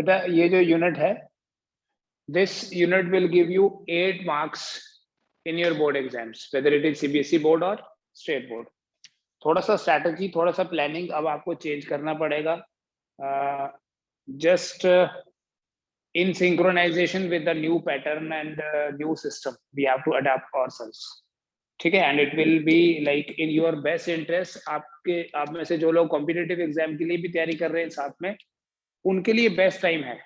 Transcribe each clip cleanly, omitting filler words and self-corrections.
बेटा ये जो यूनिट है, this unit will give you 8 marks in your board exams, whether it is CBSE board or state board. थोड़ा सा strategy, थोड़ा सा प्लानिंग अब आपको चेंज करना पड़ेगा, just in synchronization with the new pattern and new system we have to adapt ourselves. ठीक है, and it will be like in your best interest. आप में से जो लोग कॉम्पिटिटिव एग्जाम के लिए भी तैयारी कर रहे हैं साथ में, उनके लिए बेस्ट टाइम है.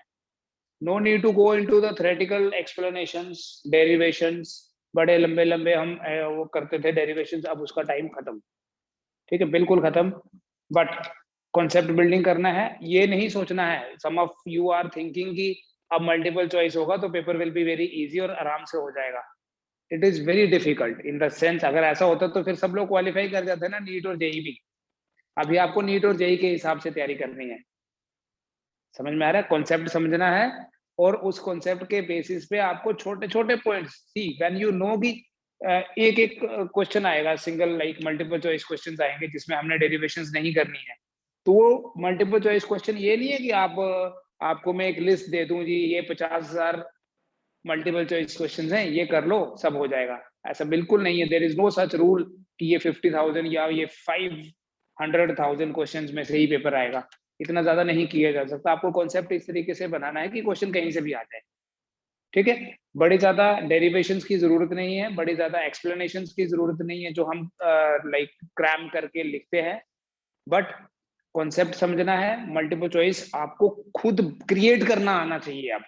No need to go into the theoretical explanations, derivations. बड़े लंबे लंबे हम वो करते थे डेरिवेशंस, अब उसका टाइम खत्म. ठीक है, बिल्कुल खत्म. बट कॉन्सेप्ट बिल्डिंग करना है, ये नहीं सोचना है. सम ऑफ यू आर थिंकिंग कि अब मल्टीपल चॉइस होगा तो paper will be very easy और आराम से हो जाएगा. It is very difficult in the sense, अगर ऐसा होता तो फिर सब लोग क्वालिफाई कर जाते ना नीट और जेई भी. अभी आपको नीट और जेई के हिसाब से तैयारी करनी है. समझ में आ रहा है? कॉन्सेप्ट समझना है और उस कॉन्सेप्ट के बेसिस पे आपको छोटे छोटे points, see when you know कि एक एक क्वेश्चन आएगा, single like multiple choice questions आएंगे जिसमें हमने डेरिवेशंस नहीं करनी है. तो वो मल्टीपल चॉइस क्वेश्चन ये नहीं है कि आपको मैं एक लिस्ट दे दूं जी, ये 50,000 मल्टीपल चॉइस क्वेश्चंस हैं, ये कर लो सब हो जाएगा. ऐसा बिल्कुल नहीं है. There is no such rule कि ये 50,000 या ये 500,000 क्वेश्चंस में से ही पेपर आएगा. इतना ज्यादा नहीं किया जा सकता. आपको कॉन्सेप्ट इस तरीके से बनाना है कि क्वेश्चन कहीं से भी आ जाए. ठीक है, बड़ी ज्यादा डेरिवेशंस की जरूरत नहीं है, बड़ी ज्यादा एक्सप्लेनेशंस की जरूरत नहीं है जो हम लाइक क्रैम करके लिखते हैं. बट कॉन्सेप्ट समझना है. मल्टीपल चॉइस आपको खुद क्रिएट करना आना चाहिए. आप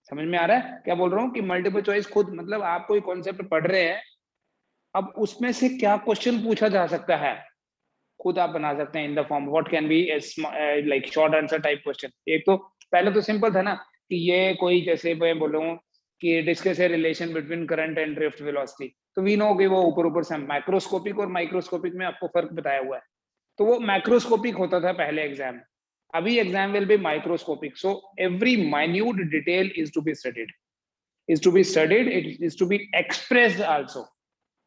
समझ में आ रहा है क्या बोल रहा हूँ? कि मल्टीपल चॉइस खुद, मतलब आप कोई कॉन्सेप्ट पढ़ रहे हैं, अब उसमें से क्या क्वेश्चन पूछा जा सकता है खुद आप बना सकते हैं इन the form what can be like short answer type question. एक तो पहले तो सिंपल था ना कि ये कोई, जैसे मैं बोलूँ कि discuss a relation between current and drift velocity, तो वी नो कि वो ऊपर ऊपर से मैक्रोस्कोपिक और माइक्रोस्कोपिक में आपको फर्क बताया हुआ है. तो वो मैक्रोस्कोपिक होता था पहले एग्जाम. अभी exam will be microscopic. So every minute detail is to be studied, it is to be expressed also.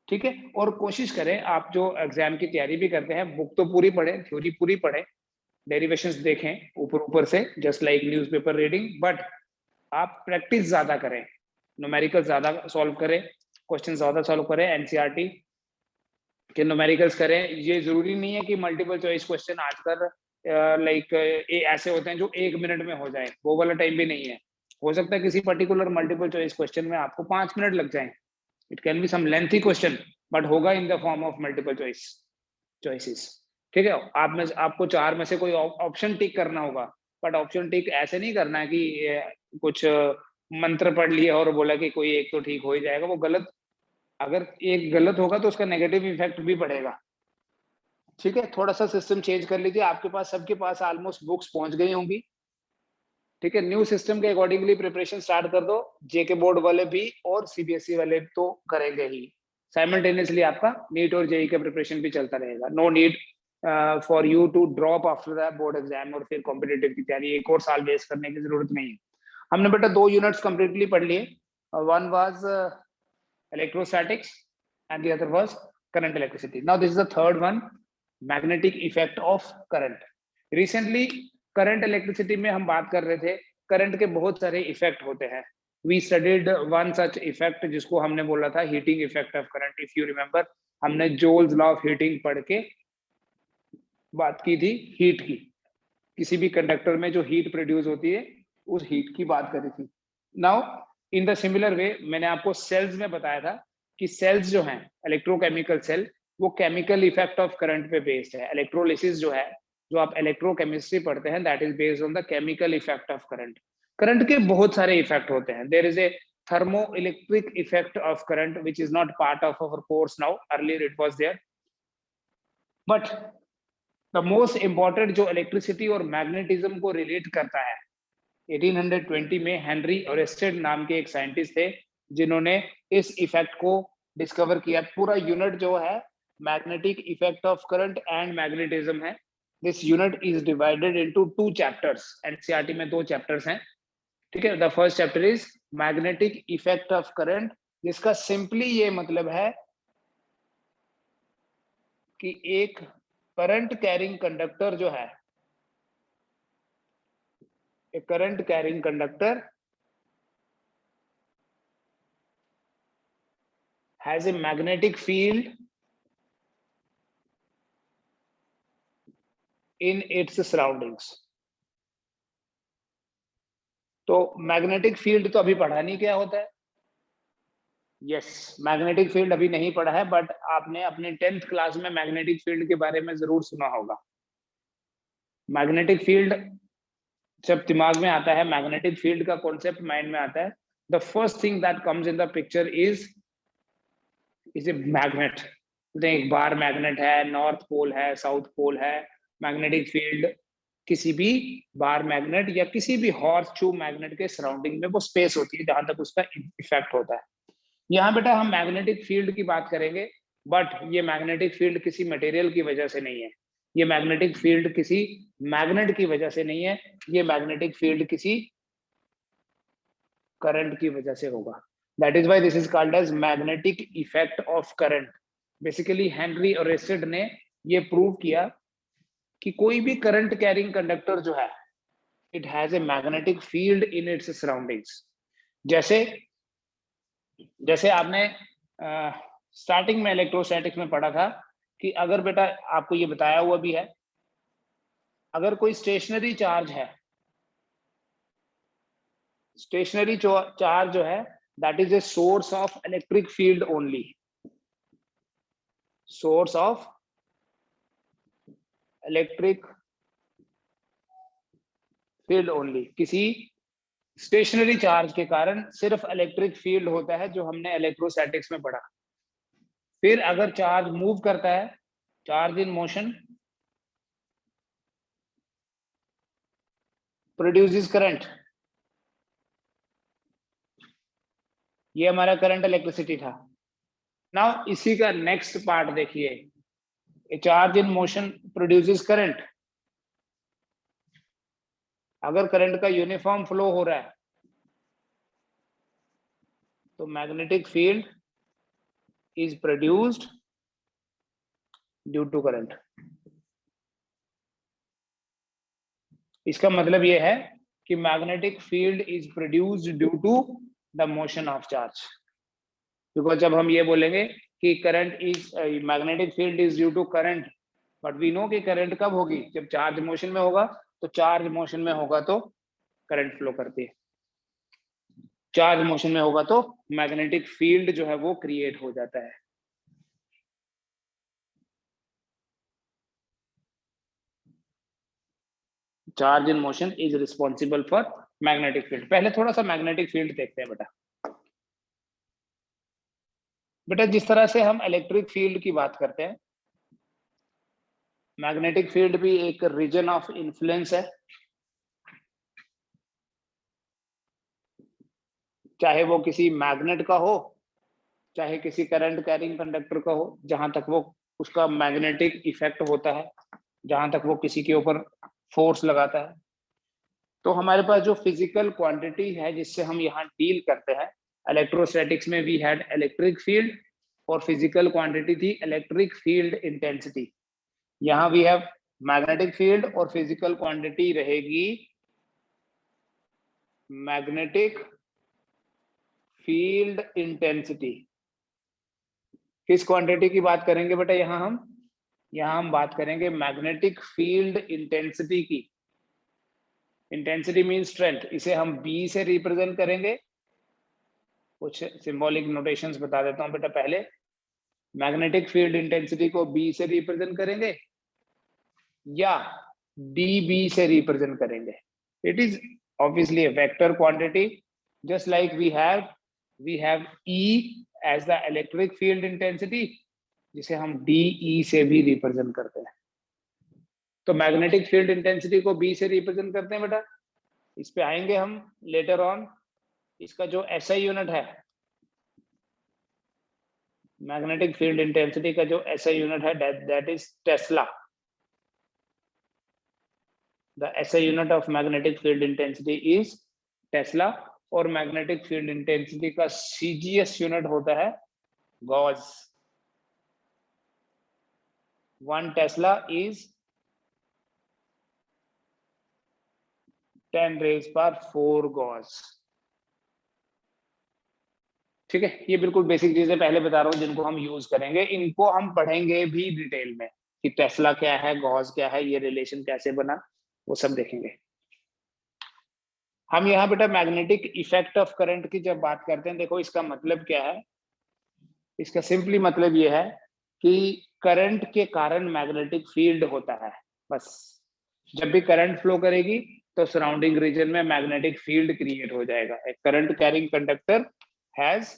ठीक है, और कोशिश करें आप जो एग्जाम की तैयारी भी करते हैं, बुक तो पूरी पढ़ें, थ्योरी पूरी पढ़ें, डेरिवेशंस देखें ऊपर ऊपर से, just like newspaper reading. But आप प्रैक्टिस ज्यादा करें, न्यूमेरिकल ज्यादा सॉल्व करें, क्वेश्चन ज्यादा सॉल्व करें, एनसीईआरटी के न्यूमेरिकल्स करें. ये जरूरी नहीं है कि मल्टीपल चॉइस क्वेश्चन आजकल लाइक ऐसे होते हैं जो 1 मिनट में हो जाए, वो वाला टाइम भी नहीं है. हो सकता है किसी पर्टिकुलर मल्टीपल चॉइस क्वेश्चन में आपको 5 मिनट लग जाए. It can be some lengthy question, but होगा in the form of multiple choices. ठीक है, आपको 4 में से कोई ऑप्शन टिक करना होगा. बट ऑप्शन टिक ऐसे नहीं करना है कि कुछ मंत्र पढ़ लिया और बोला कि कोई एक तो ठीक हो ही जाएगा. वो गलत, अगर एक गलत होगा तो उसका नेगेटिव इफेक्ट भी पड़ेगा. ठीक है, थोड़ा सा सिस्टम चेंज कर लीजिए. आपके पास, सबके पास ऑलमोस्ट बुक्स पहुंच गई होंगी. ठीक है, न्यू सिस्टम के अकॉर्डिंगली प्रिपरेशन स्टार्ट कर दो. जेके बोर्ड वाले भी और सीबीएसई वाले तो करेंगे ही. साइमल्टेनियसली आपका नीट और जेई का प्रिपरेशन भी चलता रहेगा. No need for you to drop after the board exam और फिर कॉम्पिटिटिव की तैयारी एक और साल वेस्ट करने की जरूरत नहीं है. हमने बेटा 2 यूनिट्स कंप्लीटली पढ़ लिए. One was electrostatics and the other was current electricity. Now this is the third one, magnetic effect of current. Recently current electricity में हम बात कर रहे थे, करंट के बहुत सारे इफेक्ट होते हैं. We studied one such effect जिसको हमने बोला था heating effect of current. If you remember, हमने Joule's law of heating पढ़ के बात की थी हीट की. किसी भी कंडक्टर में जो हीट प्रोड्यूस होती है उस हीट की बात करी थी. Now in the similar way मैंने आपको सेल्स में बताया था कि सेल्स जो हैं, इलेक्ट्रोकेमिकल सेल, वो केमिकल इफेक्ट ऑफ करंट पे बेस्ड है. इलेक्ट्रोलिसिस जो है, जो आप इलेक्ट्रोकेमिस्ट्री पढ़ते हैं, that is based on the chemical effect of current. Current के बहुत सारे इफेक्ट होते हैं. There is a thermoelectric effect of current which is not part of our course now. Earlier it was there, but the most important जो electricity और magnetism को relate करता है, 1820 में हेनरी ओरेस्टेड नाम के एक साइंटिस्ट थे जिन्होंने इस इफेक्ट को डिस्कवर किया. पूरा यूनिट जो है magnetic effect of current and magnetism है. This unit is divided into 2 chapters. NCERT में 2 चैप्टर्स हैं. ठीक है, the first chapter is magnetic effect of current, जिसका सिंपली ये मतलब है कि एक करंट कैरिंग कंडक्टर जो है, A current carrying conductor has a magnetic field in its surroundings. तो मैग्नेटिक फील्ड तो अभी पढ़ा नहीं क्या होता है. यस, मैग्नेटिक फील्ड अभी नहीं पढ़ा है, बट आपने अपने 10th क्लास में मैग्नेटिक फील्ड के बारे में जरूर सुना होगा. मैग्नेटिक फील्ड जब दिमाग में आता है, मैग्नेटिक फील्ड का कॉन्सेप्ट माइंड में आता है, the first thing that comes in the picture is a magnet. एक बार मैग्नेट है, नॉर्थ पोल है, साउथ पोल है. मैग्नेटिक फील्ड किसी भी बार मैग्नेट या किसी भी हॉर्स शू मैग्नेट के सराउंडिंग में वो स्पेस होती है जहां तक उसका इफेक्ट होता है. यहाँ बेटा हम मैग्नेटिक फील्ड की बात करेंगे, बट ये मैग्नेटिक फील्ड किसी मटेरियल की वजह से नहीं है. ये मैग्नेटिक फील्ड किसी मैग्नेट की वजह से नहीं है. ये मैग्नेटिक फील्ड किसी करंट की वजह से होगा. That is why this is called as magnetic effect of current. Basically Henry Oersted ने ये प्रूव किया कि कोई भी करंट कैरिंग कंडक्टर जो है, it has a magnetic field in it's surroundings. जैसे आपने स्टार्टिंग में इलेक्ट्रोस्टैटिक्स में पढ़ा था कि अगर बेटा आपको ये बताया हुआ भी है, अगर कोई स्टेशनरी चार्ज है, स्टेशनरी चार्ज जो है that is a source of electric field only. Source of electric field only. किसी स्टेशनरी चार्ज के कारण सिर्फ इलेक्ट्रिक फील्ड होता है, जो हमने इलेक्ट्रोस्टैटिक्स में पढ़ा. फिर अगर चार्ज मूव करता है, charge in motion produces current. ये हमारा करंट इलेक्ट्रिसिटी था. नाउ इसी का नेक्स्ट पार्ट देखिए, a charge in motion produces current. अगर करंट का यूनिफॉर्म फ्लो हो रहा है तो magnetic field is produced due to current. इसका मतलब यह है कि magnetic field is produced due to the motion of charge. Because जब हम ये बोलेंगे कि current is magnetic field is due to current, but we know कि करंट कब होगी, जब चार्ज मोशन में होगा. तो चार्ज मोशन में होगा तो करंट फ्लो करती है. चार्ज मोशन में होगा तो मैग्नेटिक फील्ड जो है वो क्रिएट हो जाता है. Charge in motion is responsible for magnetic field. पहले थोड़ा सा मैग्नेटिक फील्ड देखते हैं बेटा जिस तरह से हम इलेक्ट्रिक फील्ड की बात करते हैं, मैग्नेटिक फील्ड भी एक रीजन ऑफ इन्फ्लुएंस है. चाहे वो किसी मैग्नेट का हो, चाहे किसी करंट कैरिंग कंडक्टर का हो, जहां तक वो उसका मैग्नेटिक इफेक्ट होता है, जहां तक वो किसी के ऊपर फोर्स लगाता है. तो हमारे पास जो फिजिकल क्वांटिटी है जिससे हम यहाँ डील करते हैं, इलेक्ट्रोस्टैटिक्स में वी हैड इलेक्ट्रिक फील्ड और फिजिकल क्वांटिटी थी इलेक्ट्रिक फील्ड इंटेंसिटी. यहाँ वी हैव मैग्नेटिक फील्ड और फिजिकल क्वांटिटी रहेगी मैग्नेटिक फील्ड इंटेंसिटी. किस क्वांटिटी की बात करेंगे बेटा यहाँ हम बात करेंगे मैग्नेटिक फील्ड इंटेंसिटी की. Intensity mean strength. इसे हम बी से रिप्रेजेंट करेंगे. कुछ सिंबॉलिक नोटेशंस बता देता हूं बेटा. पहले मैग्नेटिक फील्ड इंटेंसिटी को बी से रिप्रेजेंट करेंगे या डीबी से रिप्रेजेंट करेंगे. It is obviously a vector quantity, just like we have E as the electric field intensity, जिसे हम DE से भी रिप्रेजेंट करते हैं. तो मैग्नेटिक फील्ड इंटेंसिटी को B से रिप्रेजेंट करते हैं बेटा. इस पे आएंगे हम लेटर ऑन. इसका जो SI यूनिट है, मैग्नेटिक फील्ड इंटेंसिटी का जो SI यूनिट है, that is Tesla. The SI unit of magnetic field intensity is Tesla. और मैग्नेटिक फील्ड इंटेंसिटी का CGS यूनिट होता है गॉस. 1 Tesla is 10⁻⁴ Gauss. ठीक है, ये बिल्कुल बेसिक चीजें पहले बता रहा हूँ जिनको हम यूज करेंगे, इनको हम पढ़ेंगे भी डिटेल में कि टेस्ला क्या है, गॉस क्या है, ये रिलेशन कैसे बना, वो सब देखेंगे। हम यहाँ बेटा मैग्नेटिक इफेक्ट ऑफ करंट की जब बात करते हैं, देखो इसका मतलब क्या है। इसका सिंपली मतलब ये है कि करंट के कारण मैग्नेटिक फील्ड होता है, बस। जब भी करंट फ्लो करेगी तो सराउंडिंग रीजन में मैग्नेटिक फील्ड क्रिएट हो जाएगा। A current carrying conductor has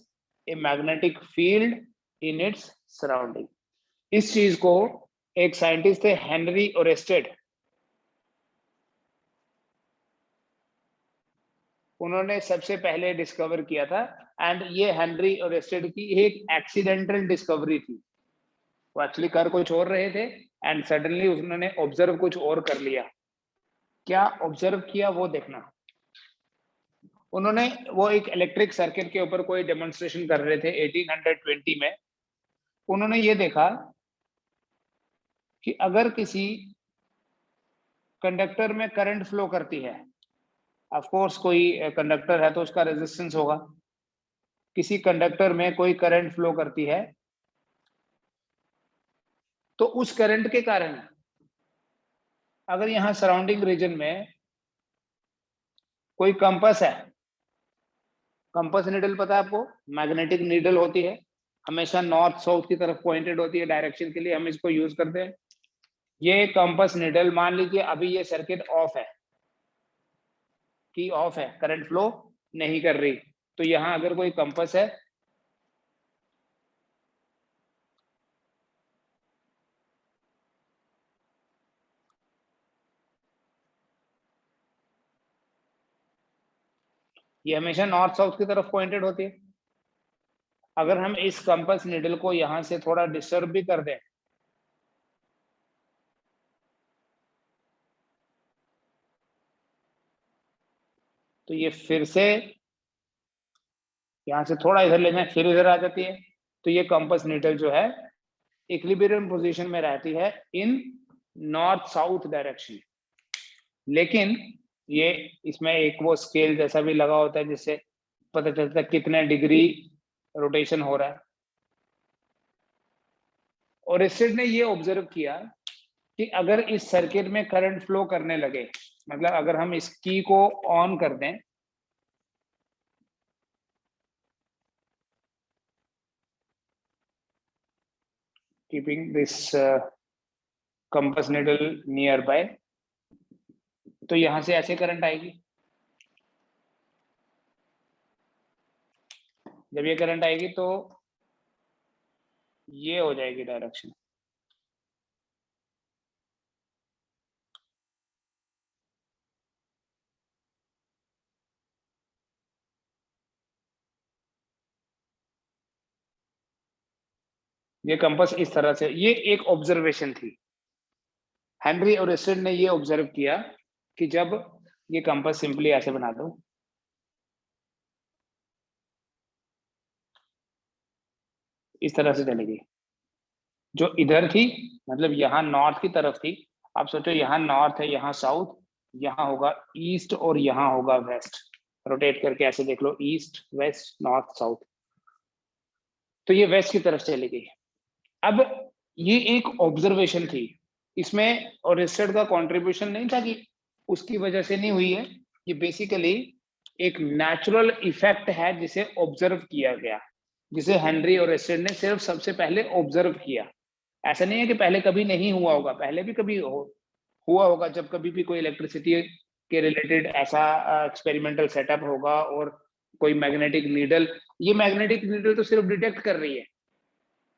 a magnetic field in its surrounding. इस चीज को एक साइंटिस्ट थे हेनरी ओरेस्टेड, उन्होंने सबसे पहले डिस्कवर किया था। एंड ये हेनरी ओरेस्टेड की एक एक्सीडेंटल डिस्कवरी थी। वो एक्चुअली कर कुछ और रहे थे एंड सडनली उन्होंने ऑब्जर्व कुछ और कर लिया। क्या ऑब्जर्व किया वो देखना। उन्होंने वो एक इलेक्ट्रिक सर्किट के ऊपर कोई डेमोन्स्ट्रेशन कर रहे थे 1820 में। उन्होंने ये देखा कि अगर किसी कंडक्टर में करंट फ्लो करती है, ऑफ कोर्स कोई कंडक्टर है तो उसका रेजिस्टेंस होगा, किसी कंडक्टर में कोई करंट फ्लो करती है, तो उस करंट के कारण अगर यहाँ सराउंडिंग रीजन में कोई कंपास है, कंपास नीडल पता है आपको, मैग्नेटिक नीडल होती है, हमेशा नॉर्थ साउथ की तरफ पॉइंटेड होती है डायरेक्शन के लिए, हम इसको यूज करते हैं। ये कंपास नीडल, मान लीजिए अभी ये सर्किट ऑफ है, की ऑफ है, करंट फ्लो नहीं कर रही, तो यहाँ अगर कोई कंपास है, ये हमेशा नॉर्थ साउथ की तरफ पॉइंटेड होती है। अगर हम इस कंपास नीडल को यहां से थोड़ा डिस्टर्ब भी कर दें, तो ये फिर से यहां से थोड़ा इधर ले जाए, फिर इधर आ जाती है। तो ये कंपास नीडल जो है इक्विलिब्रियम पोजीशन में रहती है इन नॉर्थ साउथ डायरेक्शन। लेकिन ये इसमें एक वो स्केल जैसा भी लगा होता है जिससे पता चलता है कितने डिग्री रोटेशन हो रहा है। और ओरेस्टेड ने ये ऑब्जर्व किया कि अगर इस सर्किट में करंट फ्लो करने लगे, मतलब अगर हम इस की को ऑन कर दें, keeping this compass needle near by, तो यहां से ऐसे करंट आएगी। जब ये करंट आएगी तो ये हो जाएगी डायरेक्शन। ये कंपास इस तरह से, ये एक ऑब्जर्वेशन थी। हेनरी ओरेस्टेड ने ये ऑब्जर्व किया कि जब ये कंपास सिंपली ऐसे बना दो, इस तरह से चलेगी, जो इधर थी मतलब यहाँ नॉर्थ की तरफ थी। आप सोचो यहाँ नॉर्थ है, यहाँ साउथ, यहाँ होगा ईस्ट और यहाँ होगा वेस्ट। रोटेट करके ऐसे देख लो, ईस्ट वेस्ट नॉर्थ साउथ, तो ये वेस्ट की तरफ चली गई। अब ये एक ऑब्जर्वेशन थी, इसमें ओरेस्टेड का कंट्रीब्यूशन नहीं था कि उसकी वजह से नहीं हुई है। ये बेसिकली एक नेचुरल इफेक्ट है जिसे ऑब्जर्व किया गया, जिसे हेनरी ओरेस्टेड ने सिर्फ सबसे पहले ऑब्जर्व किया। ऐसा नहीं है कि पहले कभी नहीं हुआ होगा, पहले भी कभी हुआ होगा, जब कभी भी कोई इलेक्ट्रिसिटी के रिलेटेड ऐसा एक्सपेरिमेंटल सेटअप होगा और कोई मैग्नेटिक नीडल, ये मैग्नेटिक नीडल तो सिर्फ डिटेक्ट कर रही है,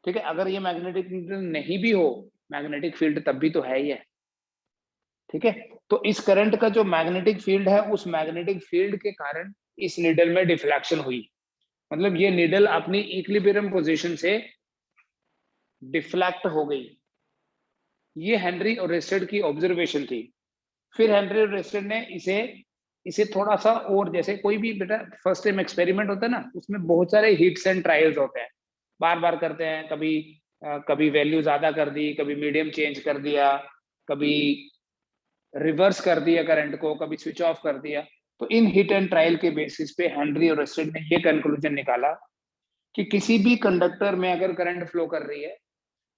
ठीक है। अगर ये मैग्नेटिक नीडल नहीं भी हो, मैग्नेटिक फील्ड तब भी तो है ही है, ठीक है। तो इस करंट का जो मैग्नेटिक फील्ड है, उस मैग्नेटिक फील्ड के कारण इस नीडल में डिफ्लेक्शन हुई, मतलब ये नीडल अपनी इक्विलिब्रियम पोजीशन से डिफ्लेक्ट हो गई। ये हेनरी ओरेस्टेड की ऑब्जर्वेशन थी। फिर हेनरी ओरेस्टेड ने इसे इसे थोड़ा सा, और जैसे कोई भी बेटा फर्स्ट टाइम एक्सपेरिमेंट होता है ना, उसमें बहुत सारे हिट्स एंड ट्रायल्स होते हैं, बार बार करते हैं, कभी वैल्यू ज्यादा कर दी, कभी मीडियम चेंज कर दिया, कभी रिवर्स कर दिया करंट को, कभी स्विच ऑफ कर दिया। तो इन हिट एंड ट्रायल के बेसिस पे हेनरी और ओरेस्टेड ने ये कंक्लूजन निकाला कि किसी भी कंडक्टर में अगर करंट फ्लो कर रही है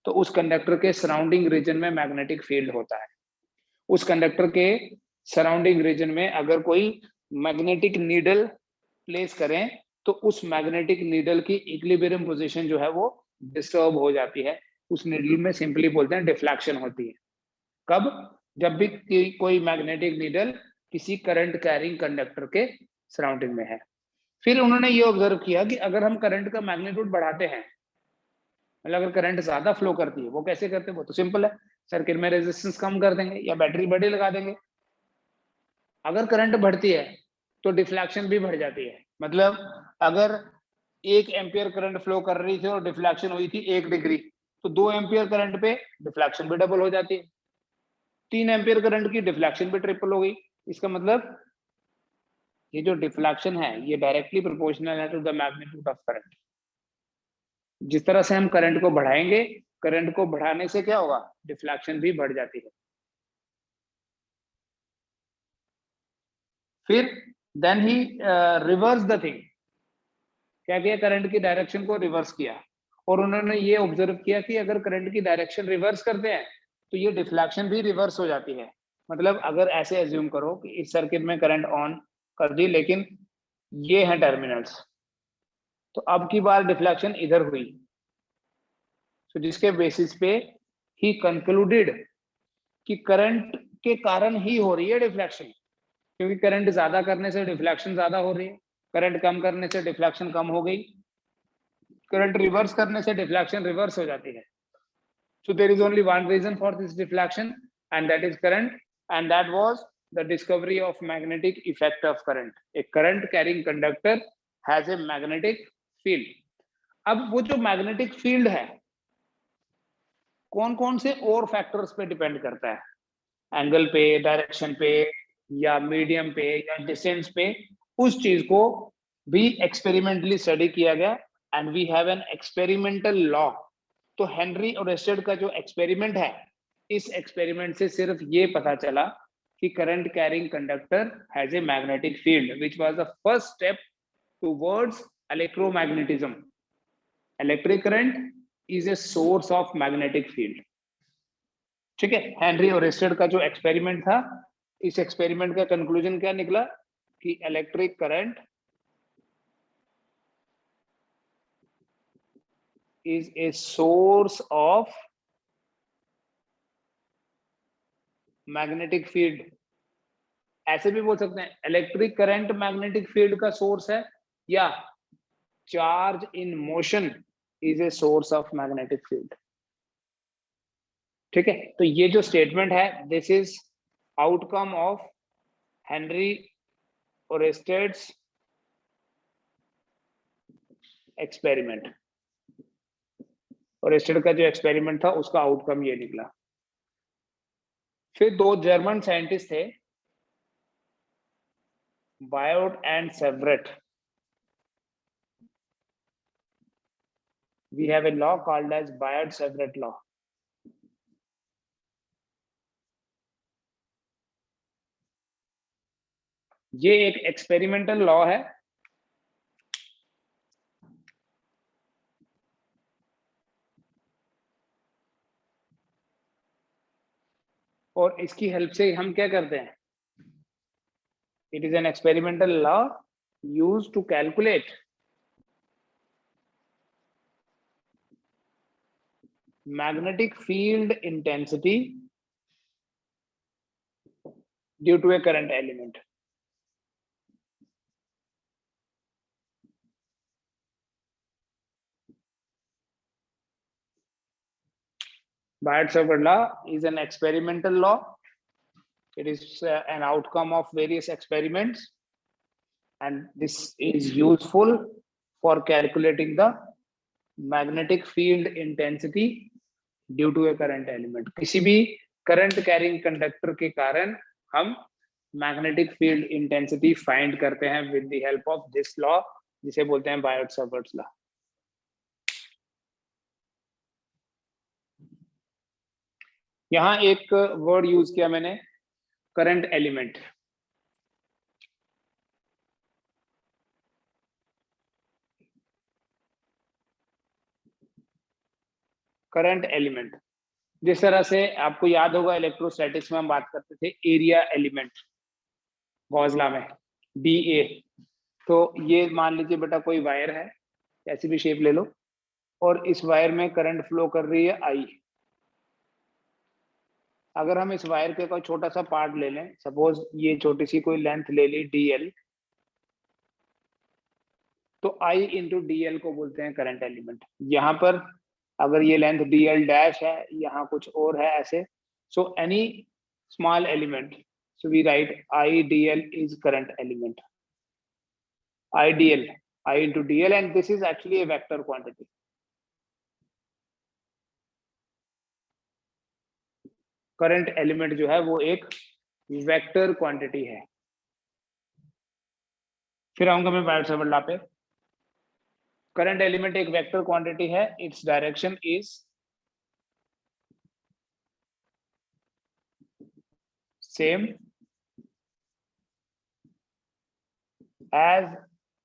तो उस कंडक्टर के सराउंडिंग रीजन में मैग्नेटिक फील्ड होता है। उस कंडक्टर के सराउंडिंग रीजन में अगर कोई मैग्नेटिक नीडल प्लेस करें तो उस मैग्नेटिक नीडल की इक्विलिब्रियम पोजीशन जो है वो डिस्टर्ब हो जाती है। उस नीडल में सिंपली बोलते हैं डिफ्लेक्शन होती है। कब? जब भी कोई मैग्नेटिक नीडल किसी करंट कैरिंग कंडक्टर के सराउंडिंग में है। फिर उन्होंने ये ऑब्जर्व किया कि अगर हम करंट का मैग्नीट्यूड बढ़ाते हैं, मतलब अगर करंट ज्यादा फ्लो करती है, वो कैसे करते हैं? वो तो सिंपल है, सर्किट में रेजिस्टेंस कम कर देंगे या बैटरी बड़ी लगा देंगे। अगर करंट बढ़ती है तो डिफ्लेक्शन भी बढ़ जाती है। मतलब अगर 1 एम्पियर करंट फ्लो कर रही थी और डिफ्लेक्शन हुई थी 1 डिग्री, तो 2 एम्पियर करंट पे डिफ्लेक्शन भी डबल हो जाती है। 3 एम्पियर करंट की डिफ्लेक्शन भी ट्रिपल हो गई। इसका मतलब ये जो डिफ्लेक्शन है ये डायरेक्टली प्रोपोर्शनल है to the magnitude of current. जिस तरह से हम करंट को बढ़ाएंगे, करंट को बढ़ाने से क्या होगा? डिफ्लेक्शन भी बढ़ जाती है। फिर देन ही रिवर्स द थिंग, क्या किया? करंट की डायरेक्शन को रिवर्स किया। और उन्होंने ये ऑब्जर्व किया कि अगर करंट की डायरेक्शन रिवर्स करते हैं तो ये डिफ्लेक्शन भी रिवर्स हो जाती है। मतलब अगर ऐसे एज्यूम करो कि इस सर्किट में करंट ऑन कर दी, लेकिन ये है टर्मिनल्स, तो अब की बार डिफ्लेक्शन इधर हुई, तो जिसके बेसिस पे ही कंक्लूडेड कि करंट के कारण ही हो रही है डिफ्लेक्शन। क्योंकि करंट ज्यादा करने से डिफ्लेक्शन ज्यादा हो रही है, करंट कम करने से डिफ्लेक्शन कम हो गई, करंट रिवर्स करने से डिफ्लेक्शन रिवर्स हो जाती है। So there is only one reason for this deflection, and that is current, and that was the discovery of magnetic effect of current. A current carrying conductor has a magnetic field. अब वो जो magnetic field है कौन कौन से और factors पे depend करता है? एंगल पे, डायरेक्शन पे, या मीडियम पे, या डिस्टेंस पे, उस चीज को भी एक्सपेरिमेंटली स्टडी किया गया, and we have an experimental law. तो हेनरी और ओरेस्टेड का जो एक्सपेरिमेंट है, इस एक्सपेरिमेंट से सिर्फ ये पता चला कि current carrying conductor has a magnetic field, which was the first step towards electromagnetism. Electric current is a source of magnetic field. ठीक है, हेनरी और ओरेस्टेड का जो एक्सपेरिमेंट था, इस एक्सपेरिमेंट का कंक्लूजन क्या निकला कि electric current is a source of magnetic field. ऐसे भी बोल सकते हैं इलेक्ट्रिक करंट मैग्नेटिक फील्ड का सोर्स है, या charge in motion is a source of magnetic field. ठीक है, तो ये जो स्टेटमेंट है, this is outcome of Henry Oersted's experiment. Oersted का जो एक्सपेरिमेंट था उसका आउटकम ये निकला। फिर दो जर्मन साइंटिस्ट थे, Biot and Savart. We have a law called as Biot-Savart law. ये एक एक्सपेरिमेंटल लॉ है, और इसकी हेल्प से हम क्या करते हैं? It is an experimental law used to calculate magnetic field intensity due to a current element. Biot-Savart law is an experimental law. It is an outcome of various experiments, and this is useful for calculating the magnetic field intensity due to a current element. किसी भी current carrying conductor के कारण हम magnetic field intensity find करते हैं with the help of this law, जिसे बोलते हैं बायोट-सावर्ट लॉ। यहाँ एक वर्ड यूज किया मैंने, करंट एलिमेंट, करंट एलिमेंट। जिस तरह से आपको याद होगा इलेक्ट्रोस्टैटिक्स में हम बात करते थे एरिया एलिमेंट गॉसला में, डी ए। तो ये मान लीजिए बेटा कोई वायर है, ऐसी भी शेप ले लो, और इस वायर में करंट फ्लो कर रही है आई। अगर हम इस वायर के कोई छोटा सा पार्ट ले लें, सपोज ये छोटी सी कोई लेंथ ले ली डीएल, तो आई इंटू डीएल को बोलते हैं करंट एलिमेंट। यहाँ पर अगर ये लेंथ डीएल डैश है, यहाँ कुछ और है ऐसे, so any small element, so we write IDL is current element. IDL, I into DL, and this is actually a vector quantity. Current element जो है वो एक वेक्टर क्वांटिटी है। फिर आऊंगा मैं बायोट सावर्ट लॉ पे। करंट एलिमेंट एक वेक्टर क्वांटिटी है, its direction is same as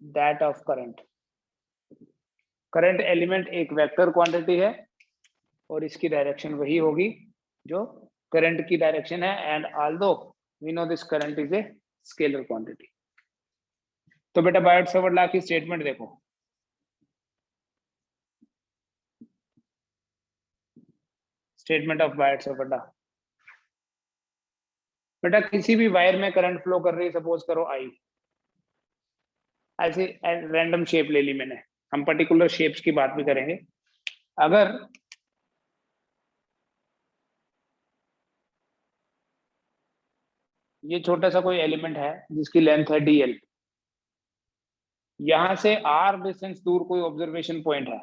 that of current. Current element एक वेक्टर क्वांटिटी है और इसकी डायरेक्शन वही होगी जो करंट की डायरेक्शन है, and although we know this current is a scalar quantity. तो बेटा बायोट सावर्ट लॉ की स्टेटमेंट देखो, statement of Biot Savart law. बेटा किसी भी वायर में करंट फ्लो कर रही है, सपोज करो आई, ऐसी रैंडम शेप ले ली मैंने, हम पर्टिकुलर शेप्स की बात भी करेंगे। अगर ये छोटा सा कोई एलिमेंट है जिसकी लेंथ है डीएल, यहां से आर डिस्टेंस दूर कोई ऑब्जर्वेशन पॉइंट है।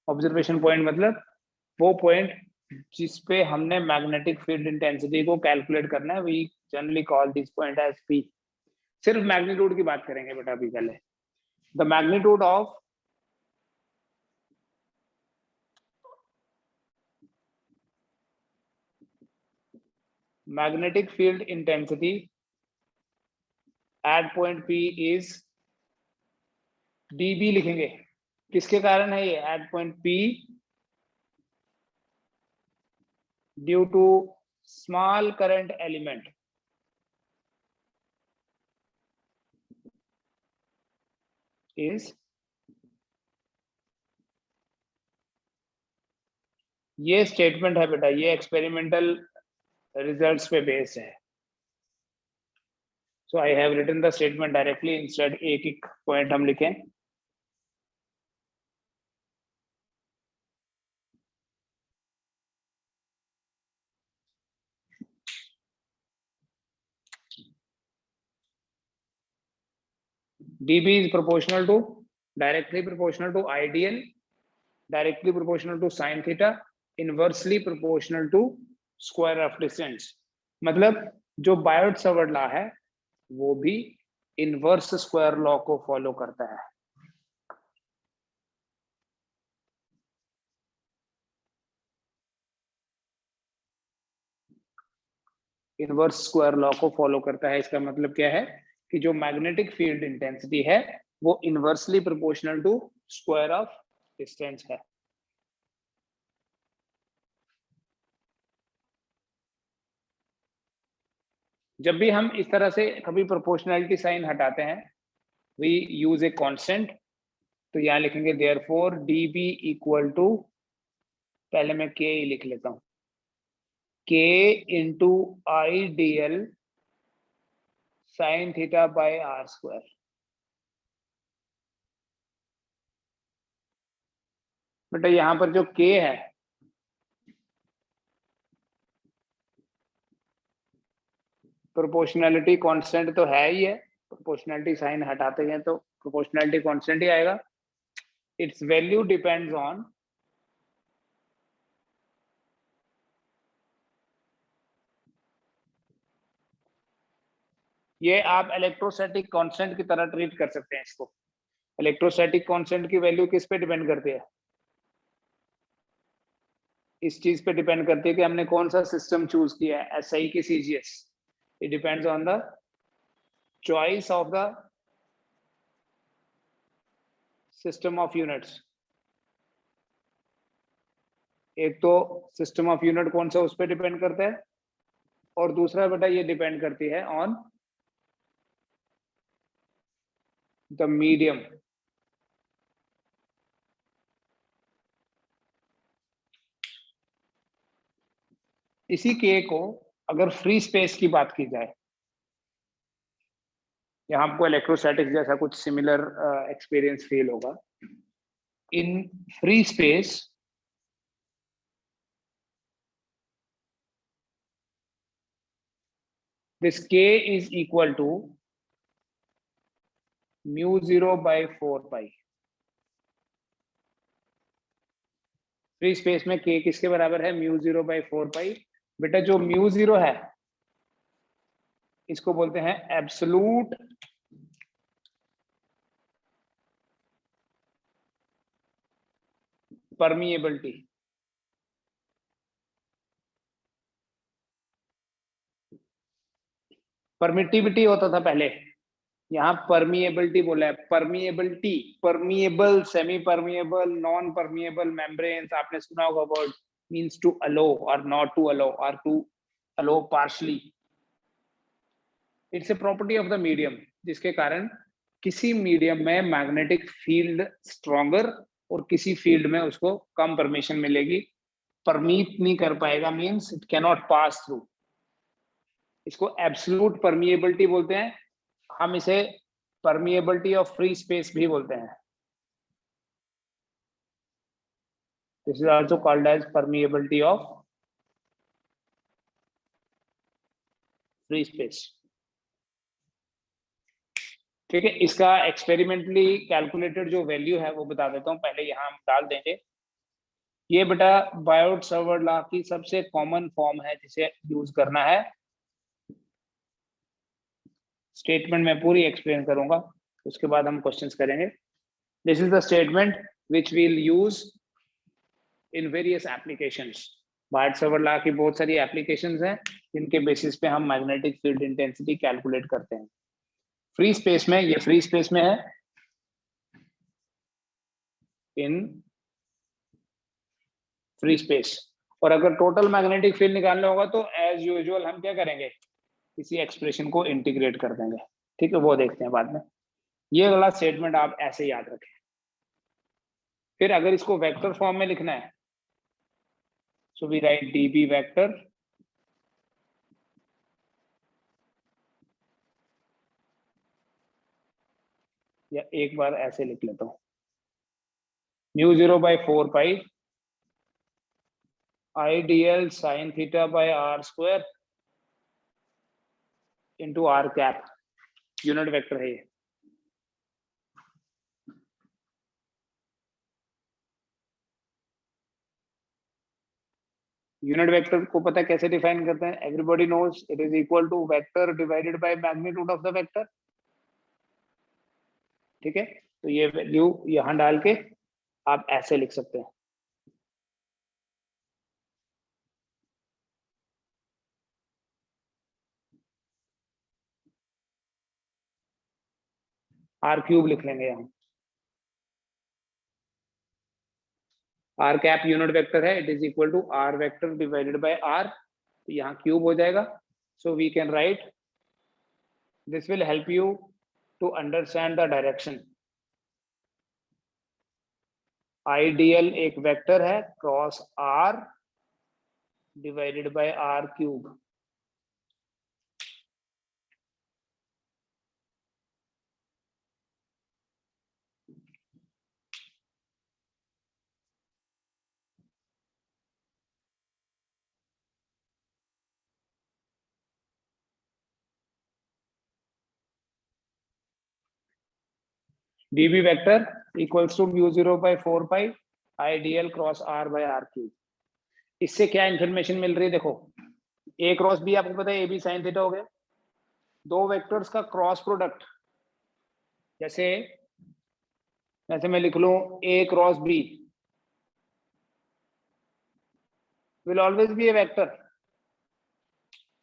ऑब्जर्वेशन पॉइंट मतलब वो पॉइंट जिसपे हमने मैग्नेटिक फील्ड इंटेंसिटी को कैलकुलेट करना है, we generally call this point as P. सिर्फ मैग्नीट्यूड की बात करेंगे बेटा अभी पहले। The magnitude of magnetic field intensity at point P is dB लिखेंगे। किसके कारण है ये at point P? Due to small current element is, ये स्टेटमेंट है बेटा, ये एक्सपेरिमेंटल रिजल्ट्स पे बेस्ड है। So I have written the statement directly, instead एक एक पॉइंट हम लिखें। dB is proportional to, directly proportional to IDL, directly proportional to sin theta, inversely proportional to square of distance। मतलब जो Biot Savart law है वो भी inverse square law को फॉलो करता है। इनवर्स स्क्वायर लॉ को फॉलो करता है, इसका मतलब क्या है कि जो मैग्नेटिक फील्ड इंटेंसिटी है वो inversely proportional to square of distance है। जब भी हम इस तरह से कभी प्रोपोर्शनैलिटी साइन हटाते हैं, वी यूज ए कांस्टेंट। तो यहां लिखेंगे देयरफॉर dB इक्वल टू, पहले मैं k ही लिख लेता हूं, k into I D L sine theta by r square. बेटा यहां पर जो k है, प्रोपोर्शनैलिटी कांस्टेंट तो है ही है, प्रोपोर्शनैलिटी साइन हटाते हैं तो प्रोपोर्शनैलिटी कांस्टेंट ही आएगा। इट्स वैल्यू डिपेंड्स ऑन ये, आप इलेक्ट्रोस्टैटिक कांस्टेंट की तरह ट्रीट कर सकते हैं इसको। इलेक्ट्रोस्टैटिक कांस्टेंट की वैल्यू किस पे डिपेंड करती है? इस चीज पे डिपेंड करती है कि हमने कौन सा सिस्टम चूज किया है, SI की CGS. It depends on the choice of the system of units. एक तो सिस्टम ऑफ यूनिट कौन सा उस पर डिपेंड करता है, और दूसरा बेटा ये डिपेंड करती है ऑन द मीडियम. इसी के को अगर फ्री स्पेस की बात की जाए, यहाँ आपको इलेक्ट्रोस्टैटिक्स जैसा कुछ सिमिलर एक्सपीरियंस फील होगा. In free space this k is equal to mu0 by 4 pi. Free space में k किसके बराबर है, mu0 by 4 pi. बेटा जो mu0 है इसको बोलते हैं एब्सोलूट परमिएबिलिटी. परमिटिविटी होता था पहले, यहाँ परमिएबिलिटी बोला है. Permeability, permeable, semi permeable, non permeable membranes, आपने सुना होगा वर्ड, मींस टू अलो और not to allow or to allow partially. It's a property of the medium, जिसके कारण किसी मीडियम में मैग्नेटिक फील्ड स्ट्रॉन्गर और किसी फील्ड में उसको कम परमिशन मिलेगी. परमीट नहीं कर पाएगा, means it can not pass through. इसको एब्सोल्यूट परमिएबिलिटी बोलते हैं. हम इसे परमिएबिलिटी ऑफ फ्री स्पेस भी बोलते हैं. This is also called as permeability of free space. ठीक है, इसका एक्सपेरिमेंटली कैलकुलेटेड जो वैल्यू है वो बता देता हूँ. पहले यहाँ हम डाल देंगे. ये बेटा बायोट-सावर्ट लॉ की सबसे कॉमन फॉर्म है जिसे यूज करना है. स्टेटमेंट में पूरी एक्सप्लेन करूंगा, उसके बाद हम क्वेश्चंस करेंगे. This is the statement which will use in various applications. Biot-Savart law की बहुत सारी एप्लीकेशंस हैं जिनके बेसिस पे हम मैग्नेटिक फील्ड इंटेंसिटी कैलकुलेट करते हैं. फ्री स्पेस में, ये फ्री स्पेस में है. इन फ्री स्पेस. और अगर टोटल मैग्नेटिक फील्ड निकालना होगा तो एज यूजुअल हम क्या करेंगे, किसी एक्सप्रेशन को इंटीग्रेट कर देंगे. ठीक है, वो देखते हैं बाद में. ये वाला स्टेटमेंट आप ऐसे याद रखें. फिर अगर इसको वेक्टर फॉर्म में लिखना है, so we write dB vector या एक बार ऐसे लिख लेता हूं, mu0 by 4 pi IDL sin theta by r square into r cap. Unit vector है ये. यूनिट वेक्टर को पता है कैसे डिफाइन करते हैं? Everybody knows it is equal to vector divided by magnitude of the vector. ठीक है, तो ये वैल्यू यहां डाल के आप ऐसे लिख सकते हैं. आर क्यूब लिख लेंगे यहाँ. आर कैप यूनिट वेक्टर है, it is equal to r vector divided by r. तो यहाँ क्यूब हो जाएगा. So we can write, this will help you to understand the direction. IDL एक वेक्टर है cross r divided by r cube. dB vector equals to mu0 by 4 pi IDL cross r by r cube. इससे क्या information मिल रही है? देखो, a cross b आपको पता है ab sin थीटा हो गया. दो वेक्टर्स का क्रॉस प्रोडक्ट, जैसे मैं लिख लूं a cross b, will always be a vector.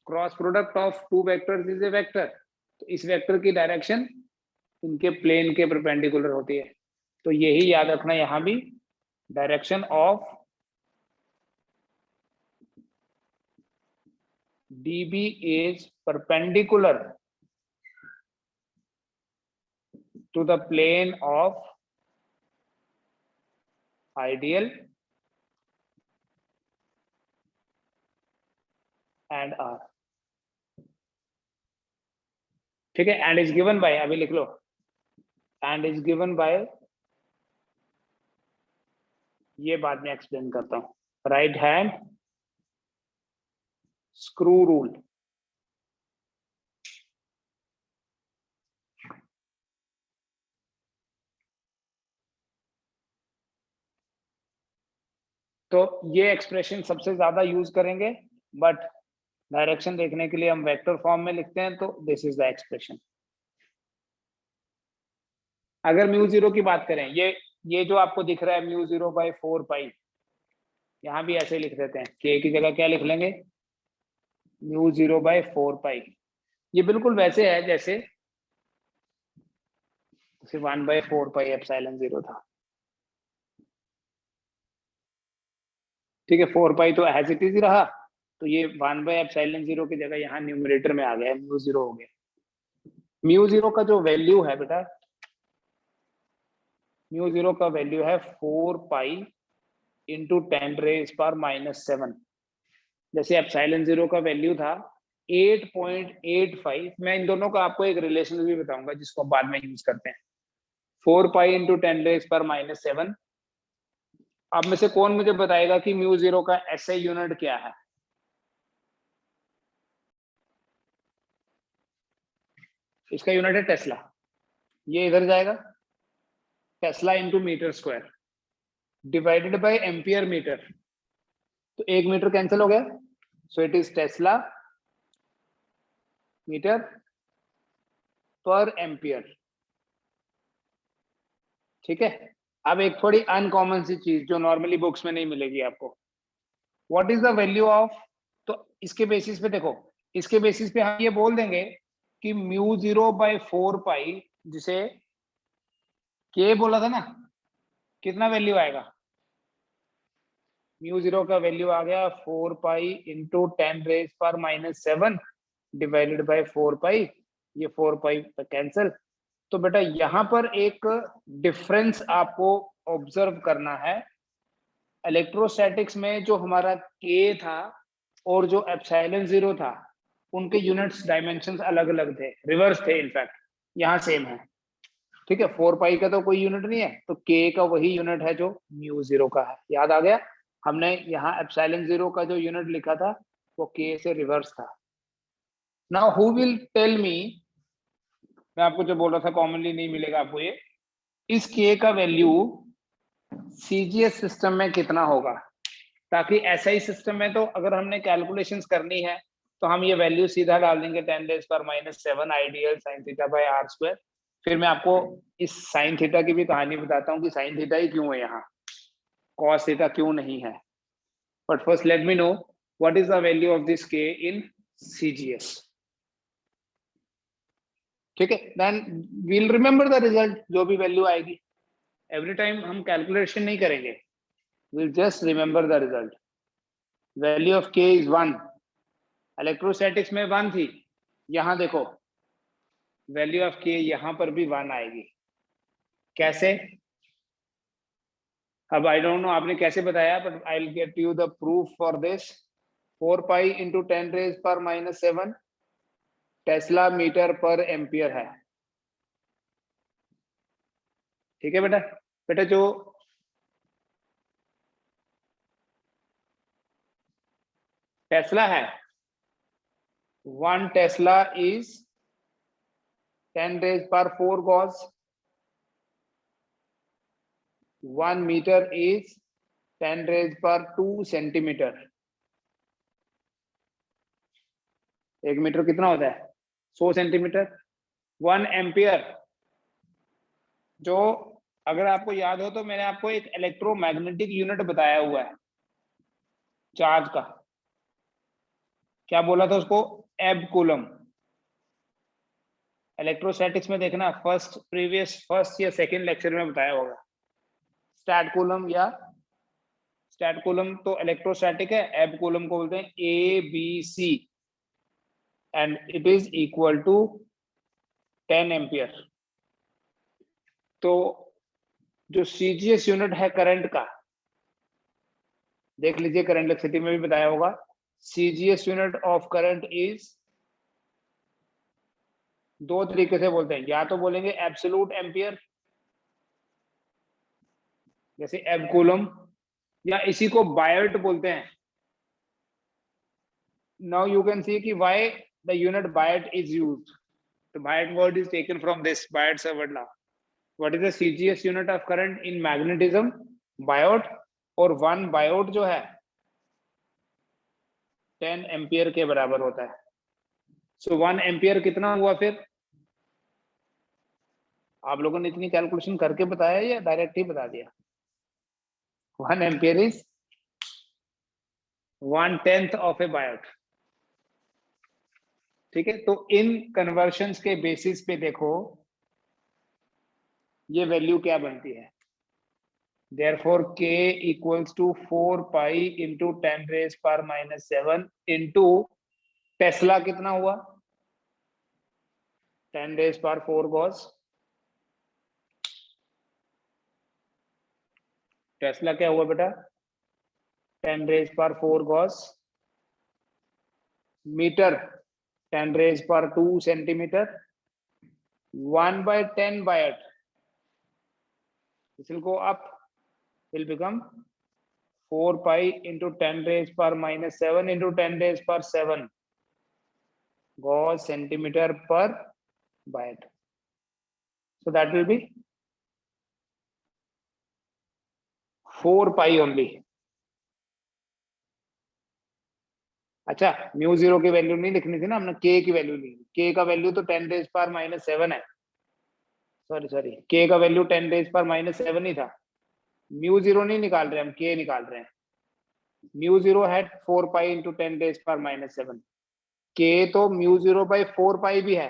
Cross product of two vectors is a vector. तो इस वेक्टर की डायरेक्शन इनके प्लेन के परपेंडिकुलर होती है. तो यही याद रखना यहां भी, direction of dB is perpendicular to the plane of ideal and R. ठीक है. एंड इज गिवन बाय, अभी लिख लो, एंड इज गिवन बाय, ये बाद में एक्सप्लेन करता हूं, राइट हैंड स्क्रू रूल. तो ये एक्सप्रेशन सबसे ज्यादा यूज करेंगे, बट डायरेक्शन देखने के लिए हम वेक्टर फॉर्म में लिखते हैं. तो दिस इज द एक्सप्रेशन. अगर म्यू जीरो की बात करें, ये जो आपको दिख रहा है म्यू जीरो बाई 4 पाई, यहां भी ऐसे लिख देते हैं. के की जगह क्या लिख लेंगे, म्यू जीरो बाई 4 पाई. ये बिल्कुल वैसे है जैसे 1/4 पाई एप्सिलॉन जीरो था. ठीक है. 4 पाई तो एज इट इज ही रहा, तो ये 1/एप्सिलॉन जीरो की जगह यहाँ न्यूमरेटर में आ गया, म्यू जीरो हो गया. म्यू जीरो का जो वैल्यू है बेटा, म्यू जीरो का वैल्यू है 4 पाई इंटू 10⁻⁻⁷. जैसे एप्सिलॉन जीरो का वैल्यू था 8.85. मैं इन दोनों का आपको एक रिलेशन भी बताऊंगा जिसको बाद में यूज करते हैं. 4 पाई इंटू 10⁻⁷. अब में से कौन मुझे बताएगा कि म्यू जीरो का एसआई यूनिट क्या है? इसका यूनिट है टेस्ला. ये इधर जाएगा, tesla into metre square divided by ampere metre. तो 1 मीटर कैंसिल हो गया, so it is tesla metre per ampere. ठीक है. अब एक थोड़ी अनकॉमन सी चीज जो नॉर्मली बुक्स में नहीं मिलेगी आपको, what is the value of. तो इसके बेसिस पे देखो, इसके बेसिस पे हम ये बोल देंगे कि म्यू जीरो बाई 4 पाई, जिसे के बोला था ना, कितना वैल्यू आएगा? म्यू जीरो का वैल्यू आ गया 4 पाई इंटू 10⁻⁻⁷ डिवाइडेड बाय 4 पाई. ये 4 पाई कैंसिल. तो बेटा यहाँ पर एक डिफरेंस आपको ऑब्जर्व करना है. इलेक्ट्रोस्टैटिक्स में जो हमारा के था और जो एप्सिलॉन जीरो था, उनके यूनिट्स डायमेंशंस अलग अलग थे, रिवर्स थे इनफैक्ट. यहाँ सेम है. ठीक है. 4 पाई का तो कोई यूनिट नहीं है, तो के का वही यूनिट है जो म्यू जीरो का है. याद आ गया? हमने यहाँ एप्सिलॉन जीरो का जो यूनिट लिखा था वो के से रिवर्स था. Now who will tell me, मैं आपको जो बोल रहा था कॉमनली नहीं मिलेगा आपको ये, इस के का वैल्यू सीजीएस सिस्टम में कितना होगा? ताकि एसआई सिस्टम में तो अगर हमने कैलकुलेशंस करनी है तो हम ये वैल्यू सीधा डाल देंगे 10⁻⁻⁷ I D L sine theta by r square. फिर मैं आपको इस साइन थीटा की भी कहानी बताता हूँ कि साइन थीटा ही क्यों है यहाँ, कॉस थीटा क्यों नहीं है. But first let me know what is the value of this K in CGS. ठीक है. Then we'll remember the result. जो भी वैल्यू आएगी, एवरी टाइम हम कैलकुलेशन नहीं करेंगे, we'll just remember the result. Value of k is 1. Electrostatics में 1 थी, यहां देखो वैल्यू ऑफ k यहां पर भी 1 आएगी. कैसे? अब आई डोंट नो आपने कैसे बताया, but I will get you the proof for this. 4 pi into 10⁻⁻⁷ tesla metre per ampere है. ठीक है बेटा. बेटा जो टेस्ला है, 1 tesla is 10⁻⁴ gauss. 1 metre is 10⁻² centimetre. 1 metre कितना होता है? 100 सेंटीमीटर. 1 एम्पियर, जो अगर आपको याद हो तो मैंने आपको एक इलेक्ट्रोमैग्नेटिक यूनिट बताया हुआ है. चार्ज का, क्या बोला था उसको, एब कूलम। इलेक्ट्रोस्टैटिक्स में देखना, फर्स्ट या सेकंड लेक्चर में बताया होगा। स्टैट कूलम या स्टैट कूलम तो इलेक्ट्रोस्टैटिक है, एब कूलम को बोलते हैं A B C, and it is equal to 10 ampere. तो जो सीजीएस यूनिट है करंट का, देख लीजिए करंट इलेक्ट्रिसिटी में भी बताया होगा, CGS unit of current is, दो तरीके से बोलते हैं, या तो बोलेंगे एब्सोल्यूट एम्पियर जैसे एब कूलम, या इसी को बायोट बोलते हैं। नाउ यू कैन सी कि why the unit Biot is used. The Biot word is taken from this Biot's word law. What is the CGS unit of current in magnetism? Biot, और 1 biot जो है 10 ampere के बराबर होता है। सो 1 ampere कितना हुआ फिर? आप लोगों ने इतनी कैलकुलेशन करके बताया या डायरेक्ट ही बता दिया? 1 ampere is 1/10 of A Biot. ठीक है, तो इन कन्वर्शंस के बेसिस पे देखो ये वैल्यू क्या बनती है। Therefore, K equals to 4 pi into 10 raised power minus 7 into Tesla कितना हुआ? 10 raised power 4 गॉस। टेस्ला क्या हुआ बेटा? 10 raised power 4 gauss metre, 10 raised power 2 centimetre, 1/10 biot. This will go up, will become 4 pi into 10 raised power minus 7 into 10 raised power 7 gauss centimeter per byte. So that will be 4 pi only. अच्छा, mu zero की value नहीं लिखनी थी ना, हमने के की value ली। के का वैल्यू तो 10 रेज पावर माइनस 7 है। सॉरी, के का वैल्यू 10 रेज पावर माइनस 7 ही था। म्यू जीरो नहीं निकाल रहे हम, के निकाल रहे हैं। म्यू जीरो है 4 pi into 10 raise power minus 7। K तो म्यू जीरो बाई 4 पाई भी है,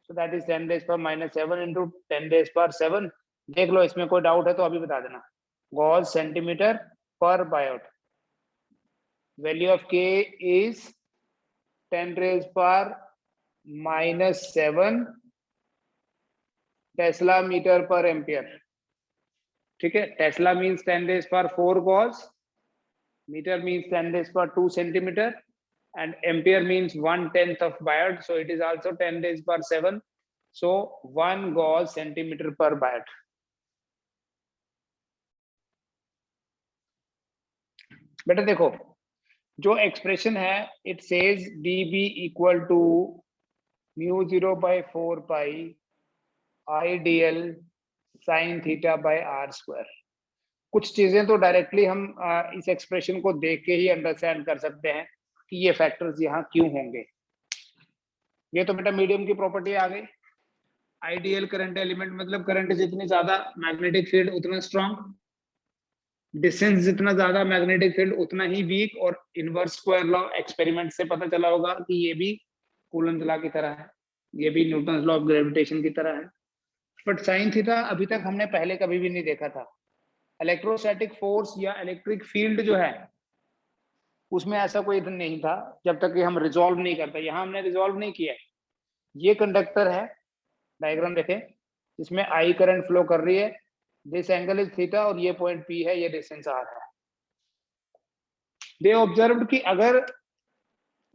so that is 10 raise power minus 7 into 10 raise power 7। देख लो, इसमें कोई डाउट है तो अभी बता देना। Gauss centimetre per biot. Value of K is 10 raised power minus 7 tesla metre per ampere. ठीक है, tesla means 10 raised power 4 gauss, metre means 10 raised power 2 centimetre, and ampere means 1/10 of biot, so it is also 10 raised power 7, so 1 gauss centimeter per biot. बेटा देखो, जो expression है it says dB equal to mu 0 by 4 pi IDL sine theta by r square. कुछ चीजें तो directly हम इस expression को देख के ही अंडरस्टैंड कर सकते हैं कि ये फैक्टर्स यहाँ क्यों होंगे। ये तो बेटा मीडियम की प्रॉपर्टी आ गई। आइडियल करंट एलिमेंट मतलब करंट जितनी ज्यादा मैग्नेटिक फील्ड उतना स्ट्रॉन्ग, डिस्टेंस जितना ज्यादा मैग्नेटिक फील्ड उतना ही वीक, और इनवर्स स्क्वायर लॉ एक्सपेरिमेंट से पता चला होगा कि ये भी कूलम्ब लॉ की तरह है, ये भी न्यूटन लॉ ऑफ ग्रेविटेशन की तरह है। बट साइन थीटा अभी तक हमने पहले कभी भी नहीं देखा था। इलेक्ट्रोस्टैटिक फोर्स या इलेक्ट्रिक फील्ड जो है उसमें ऐसा कोई नहीं था जब तक कि हम रिजॉल्व नहीं करते। यहाँ हमने रिजॉल्व नहीं किया। ये कंडक्टर है, डायग्राम देखें, इसमें आई करंट फ्लो कर रही है, दिस एंगल इज थीटा, और ये पॉइंट पी है, ये डिस्टेंस आर है। दे ऑब्जर्व्ड कि अगर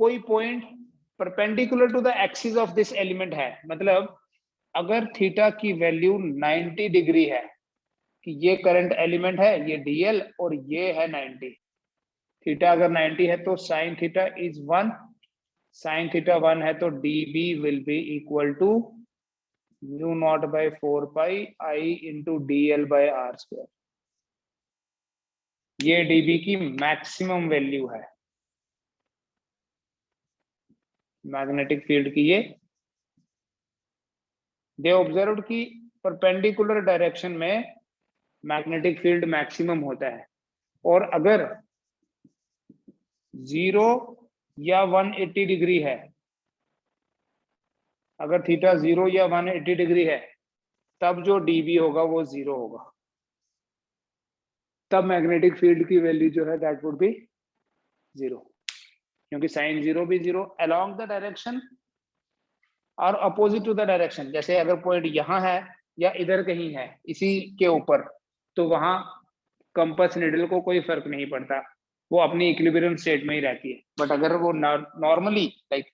कोई point perpendicular to the axis of this element है, मतलब अगर थीटा की वैल्यू 90 डिग्री है, कि ये करंट एलिमेंट है, ये डीएल, और ये है 90, थीटा अगर 90 है तो sine theta is 1, sine theta 1 है तो dB will be equal to mu not by 4 pi I into dl by r square. ये डीबी की मैक्सिमम वैल्यू है मैग्नेटिक फील्ड की। ये दे ऑब्जर्व्ड कि परपेंडिकुलर डायरेक्शन में मैग्नेटिक फील्ड मैक्सिमम होता है, और अगर 0 या 180 डिग्री है, अगर थीटा 0 या 180 डिग्री है, तब जो dB होगा वो 0 होगा, तब मैग्नेटिक फील्ड की वैल्यू जो है दैट वुड बी 0, क्योंकि साइन 0 भी 0 अलोंग द डायरेक्शन और अपोजिट टू द डायरेक्शन। जैसे अगर पॉइंट यहाँ है या इधर कहीं है इसी के ऊपर, तो वहां कंपास नीडल को कोई फर्क नहीं पड़ता, वो अपनी इक्विलिब्रियम स्टेट में ही रहती है। बट अगर वो नॉर्मली लाइक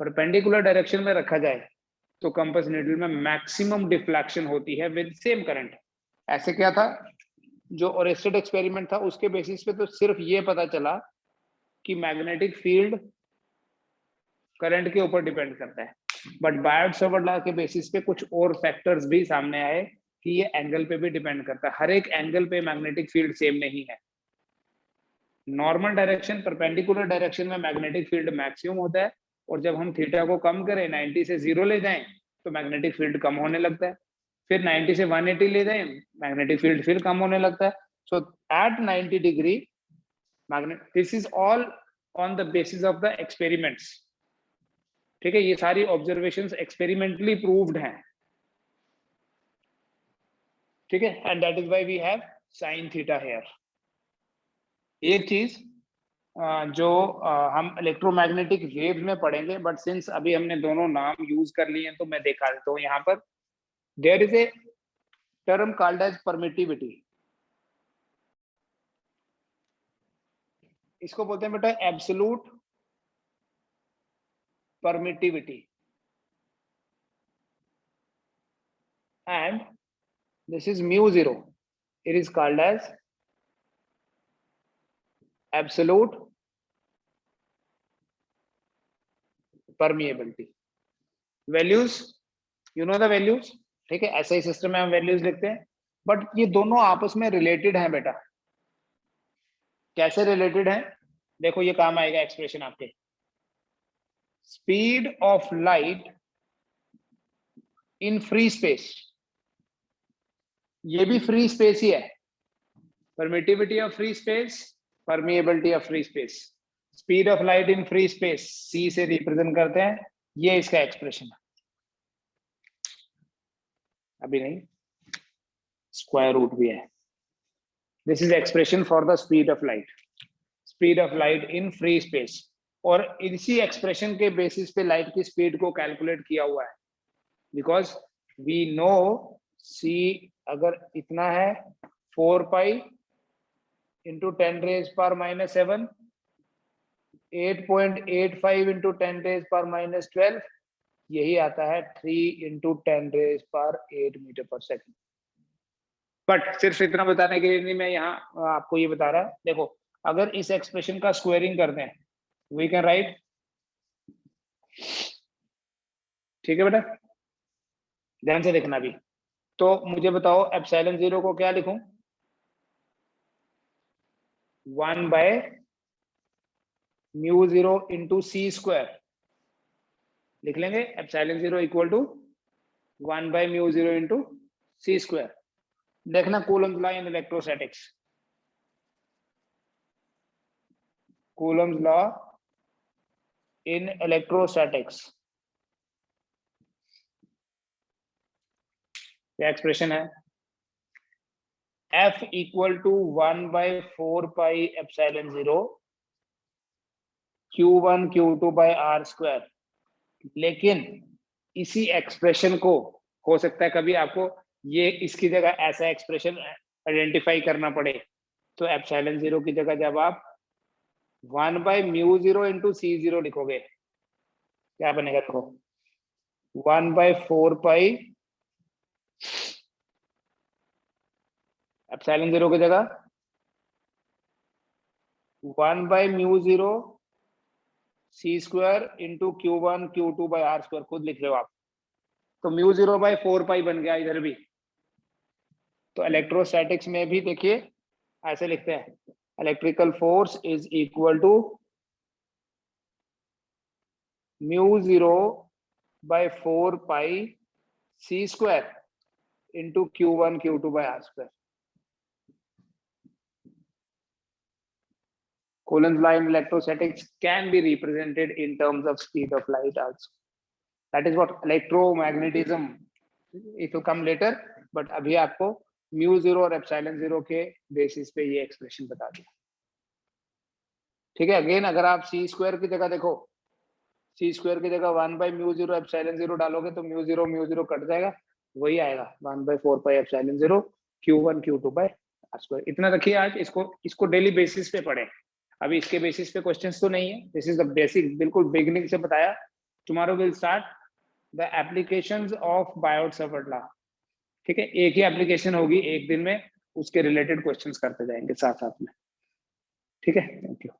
परपेंडिकुलर डायरेक्शन में रखा जाए तो कंपास नीडल में मैक्सिमम डिफ्लेक्शन होती है विद सेम करंट। ऐसे क्या था, जो ओरेस्टेड एक्सपेरिमेंट था उसके बेसिस पे तो सिर्फ ये पता चला कि मैग्नेटिक फील्ड करंट के ऊपर डिपेंड करता है, बट बायोट-सावर्ट लॉ के बेसिस पे कुछ और फैक्टर्स भी सामने आए कि ये एंगल पे भी डिपेंड करता है। हर एक एंगल पे मैग्नेटिक फील्ड सेम नहीं है। नॉर्मल डायरेक्शन परपेंडिकुलर डायरेक्शन में मैग्नेटिक फील्ड मैक्सिमम होता है, और जब हम थीटा को कम करें 90 से 0 ले जाएं तो मैग्नेटिक फील्ड कम होने लगता है, फिर 90 से 180 ले जाएं मैग्नेटिक फील्ड फिर कम होने लगता है। So at 90 degree magnet, this is all on the basis of the experiments. ठीक है, ये सारी ऑब्जर्वेशंस एक्सपेरिमेंटली प्रूव्ड हैं। ठीक है, and that is why we have sine theta here. एक चीज जो हम इलेक्ट्रोमैग्नेटिक वेव्स में पढ़ेंगे, बट सिंस अभी हमने दोनों नाम यूज कर लिए हैं तो मैं दिखा देता हूँ यहाँ पर। There is a term called as permittivity, इसको बोलते हैं बेटा absolute permittivity, and this is mu 0, it is called as absolute permeability. values, you know the values, ठीक है, ऐसा ही सिस्टम में हम वैल्यूज लिखते हैं, बट ये दोनों आपस में रिलेटेड हैं बेटा। कैसे रिलेटेड हैं, देखो ये काम आएगा एक्सप्रेशन आपके। Speed of light in free space, ये भी फ्री स्पेस ही है, permittivity of free space, permeability of free space. Speed of light in free space c से रिप्रेजेंट करते हैं, ये इसका एक्सप्रेशन है। अभी नहीं, स्क्वायर रूट भी है। This is expression for the speed of light, speed of light in free space. और इसी एक्सप्रेशन के बेसिस पे लाइट की स्पीड को कैलकुलेट किया हुआ है, बिकॉज वी नो c अगर इतना है 4 पाई इंटू 10⁻⁻⁷, 8.85 इंटू 10⁻⁻12, यही आता है 3 इंटू 10⁸ मीटर पर सेकेंड। बट सिर्फ इतना बताने के लिए नहीं मैं यहाँ आपको ये बता रहा, देखो अगर इस एक्सप्रेशन का स्क्वायरिंग करते हैं वी कैन राइट, ठीक है बेटा, ध्यान से देखना भी। तो मुझे बताओ एप्सिलॉन 0 को क्या लिखूं, 1/μ0 इंटू c स्क्वायर लिख लेंगे। Epsilon 0 equal to 1/μ0 into c square. देखना Coulomb's law in electrostatics, Coulomb's law in electrostatics, क्या एक्सप्रेशन है, F equal to 1/4 pi epsilon 0 Q1 Q2 by R square. लेकिन इसी एक्सप्रेशन को हो सकता है कभी आपको ये इसकी जगह ऐसा एक्सप्रेशन आइडेंटिफाई करना पड़े, तो एप्सिलॉन 0 की जगह जब आप 1/μ0 इंटू c0 लिखोगे क्या बनेगा, देखो 1/4 पाई एप्सिलॉन 0 की जगह 1/μ0 c square into Q1 Q2 by R square, खुद लिख रहे हो आप, तो μ0/4 पाई बन गया इधर भी। तो इलेक्ट्रोस्टैटिक्स में भी देखिए ऐसे लिखते हैं, electrical force is equal to μ0/4 pi c square into Q1 Q2 by R square. Coulomb's law in electrostatics can be represented in terms of speed of light also. That is what electromagnetism, it will come later, but अभी आपको μ0 और ε0 के basis पे ये expression बता दिया। ठीक है, अगेन अगर आप सी स्क्वायर की जगह देखो, सी स्क्वायर की जगह 1/μ0 ε0 डालोगे तो μ0 कट जाएगा, वही आएगा 1/4πε0 q1 q2 by r²। इतना रखिए आज, इसको डेली बेसिस पे पढ़े। अभी इसके बेसिस पे क्वेश्चंस तो नहीं है, दिस इज द बेसिक, बिल्कुल बिगिनिंग से बताया। Tomorrow will start the applications of Biot-Savart law. ठीक है, एक ही एप्लीकेशन होगी एक दिन में, उसके रिलेटेड क्वेश्चंस करते जाएंगे साथ साथ में। ठीक है, थैंक यू।